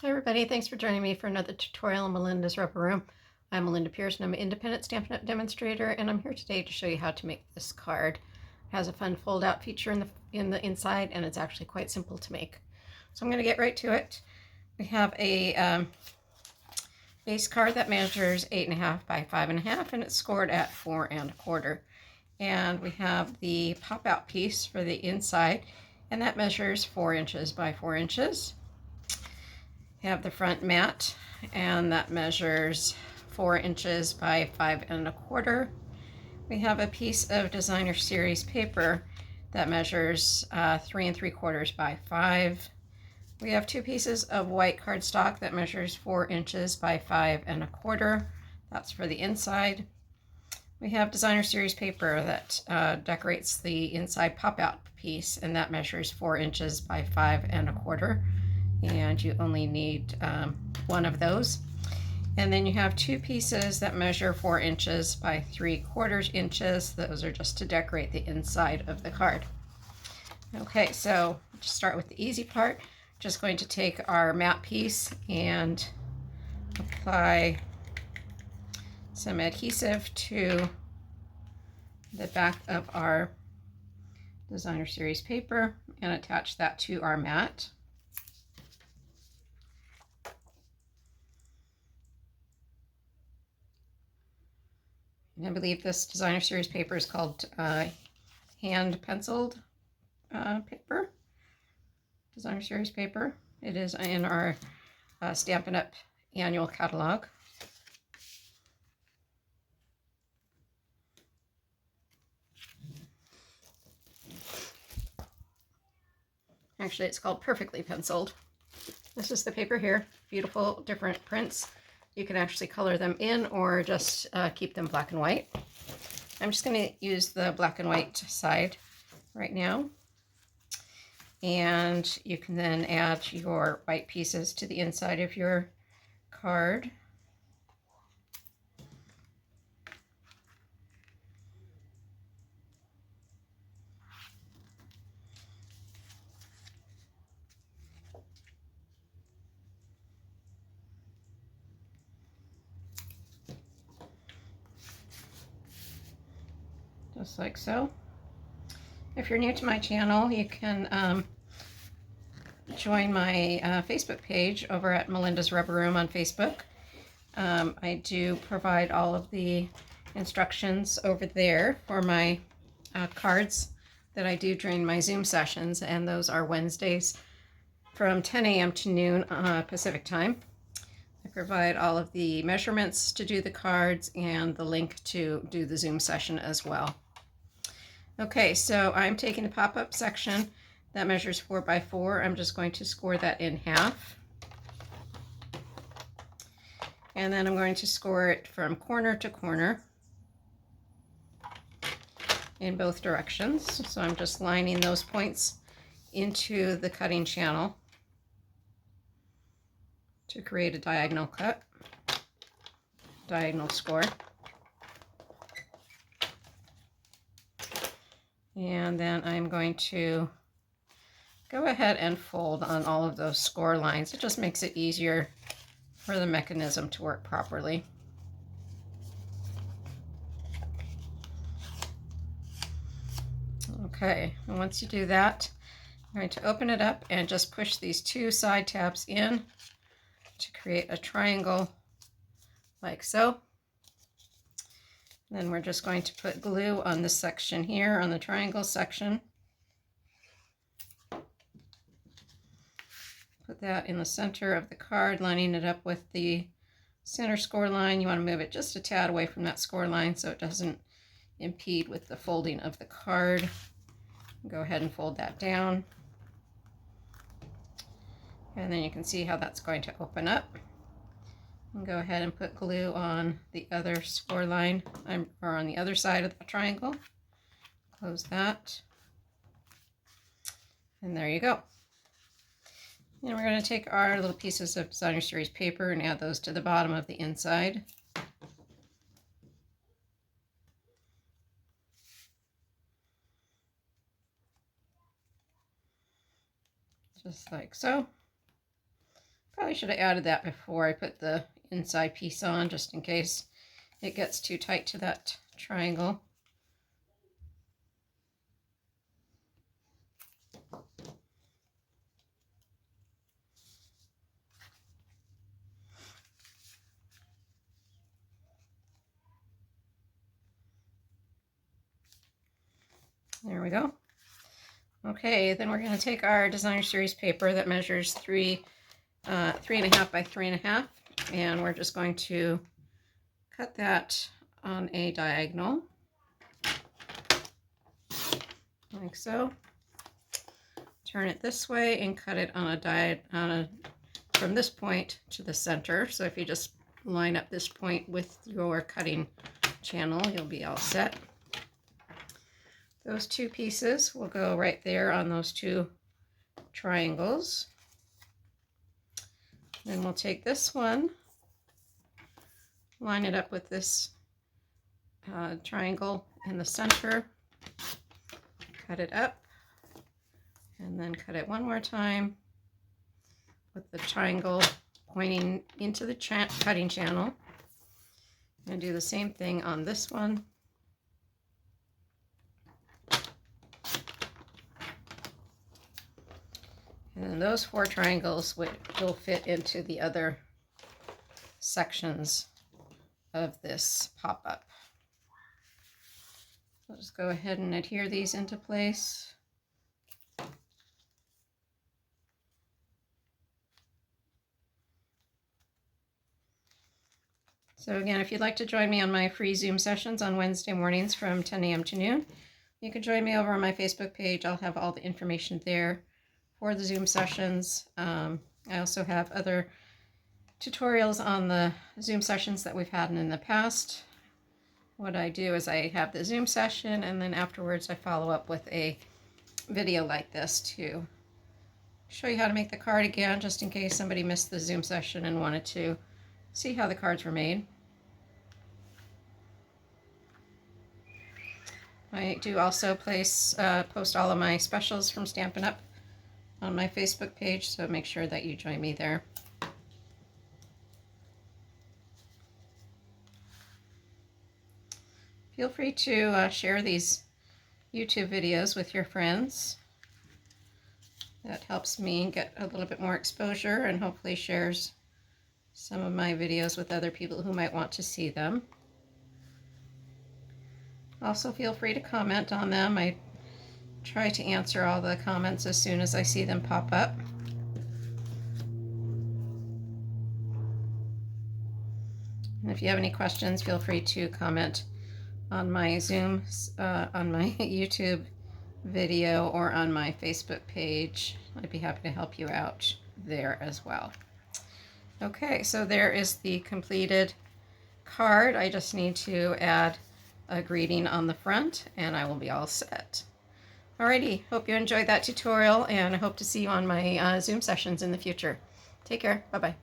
Hi everybody, thanks for joining me for another tutorial in Melinda's Rubber Room. I'm Melinda Pierce and I'm an independent Stampin' Up! Demonstrator, and I'm here today to show you how to make this card. It has a fun fold out feature in the inside, and it's actually quite simple to make. So I'm going to get right to it. We have a base card that measures 8.5 by 5.5, and it's scored at 4.25. And we have the pop out piece for the inside, and that measures 4 inches by 4 inches. We have the front mat, and that measures 4 inches by 5.25. We have a piece of designer series paper that measures 3.75 by 5. We have 2 pieces of white cardstock that measures 4 inches by 5.25. That's for the inside. We have designer series paper that decorates the inside pop-out piece, and that measures 4 inches by 5.25. And you only need one of those. And then you have 2 pieces that measure 4 inches by 3/4 inches. Those are just to decorate the inside of the card. Okay, so just start with the easy part. Just going to take our mat piece and apply some adhesive to the back of our designer series paper and attach that to our mat. And I believe this designer series paper is called hand penciled paper, designer series paper. It is in our Stampin' Up! Annual catalog. Actually, it's called Perfectly Penciled. This is the paper here. Beautiful different prints. You can actually color them in or just keep them black and white. I'm just going to use the black and white side right now. And you can then add your white pieces to the inside of your card. Just like so. If you're new to my channel, you can join my Facebook page over at Melinda's Rubber Room on Facebook. I do provide all of the instructions over there for my cards that I do during my Zoom sessions, and those are Wednesdays from 10 a.m. to noon Pacific time. I provide all of the measurements to do the cards and the link to do the Zoom session as well. Okay, so I'm taking the pop-up section that measures 4 by 4. I'm just going to score that in half. And then I'm going to score it from corner to corner in both directions. So I'm just lining those points into the cutting channel to create a diagonal cut, diagonal score. And then I'm going to go ahead and fold on all of those score lines. It just makes it easier for the mechanism to work properly. Okay, and once you do that, I'm going to open it up and just push these 2 side tabs in to create a triangle like so. Then we're just going to put glue on this section here, on the triangle section. Put that in the center of the card, lining it up with the center score line. You want to move it just a tad away from that score line so it doesn't impede with the folding of the card. Go ahead and fold that down. And then you can see how that's going to open up. And go ahead and put glue on the other score line, or on the other side of the triangle. Close that. And there you go. And we're going to take our little pieces of designer series paper and add those to the bottom of the inside. Just like so. Probably should have added that before I put the inside piece on, just in case it gets too tight to that triangle. There we go. Okay, then we're going to take our designer series paper that measures 3.5 by 3.5, and we're just going to cut that on a diagonal, like so. Turn it this way and cut it on from this point to the center. So if you just line up this point with your cutting channel, you'll be all set. Those two pieces will go right there on those two triangles. Then we'll take this one, line it up with this triangle in the center, cut it up, and then cut it one more time with the triangle pointing into the cutting channel. And do the same thing on this one. And then those 4 triangles will fit into the other sections of this pop-up. I'll just go ahead and adhere these into place. So again, if you'd like to join me on my free Zoom sessions on Wednesday mornings from 10 a.m. to noon, you can join me over on my Facebook page. I'll have all the information there for the Zoom sessions. I also have other tutorials on the Zoom sessions that we've had in the past. What I do is I have the Zoom session, and then afterwards I follow up with a video like this to show you how to make the card again, just in case somebody missed the Zoom session and wanted to see how the cards were made. I do also post all of my specials from Stampin' Up! On my Facebook page, so make sure that you join me there. Feel free to share these YouTube videos with your friends. That helps me get a little bit more exposure and hopefully shares some of my videos with other people who might want to see them. Also, feel free to comment on them. I try to answer all the comments as soon as I see them pop up. And if you have any questions, feel free to comment on my Zoom, on my YouTube video, or on my Facebook page. I'd be happy to help you out there as well. Okay, so there is the completed card. I just need to add a greeting on the front, and I will be all set. Alrighty, hope you enjoyed that tutorial, and I hope to see you on my Zoom sessions in the future. Take care. Bye-bye.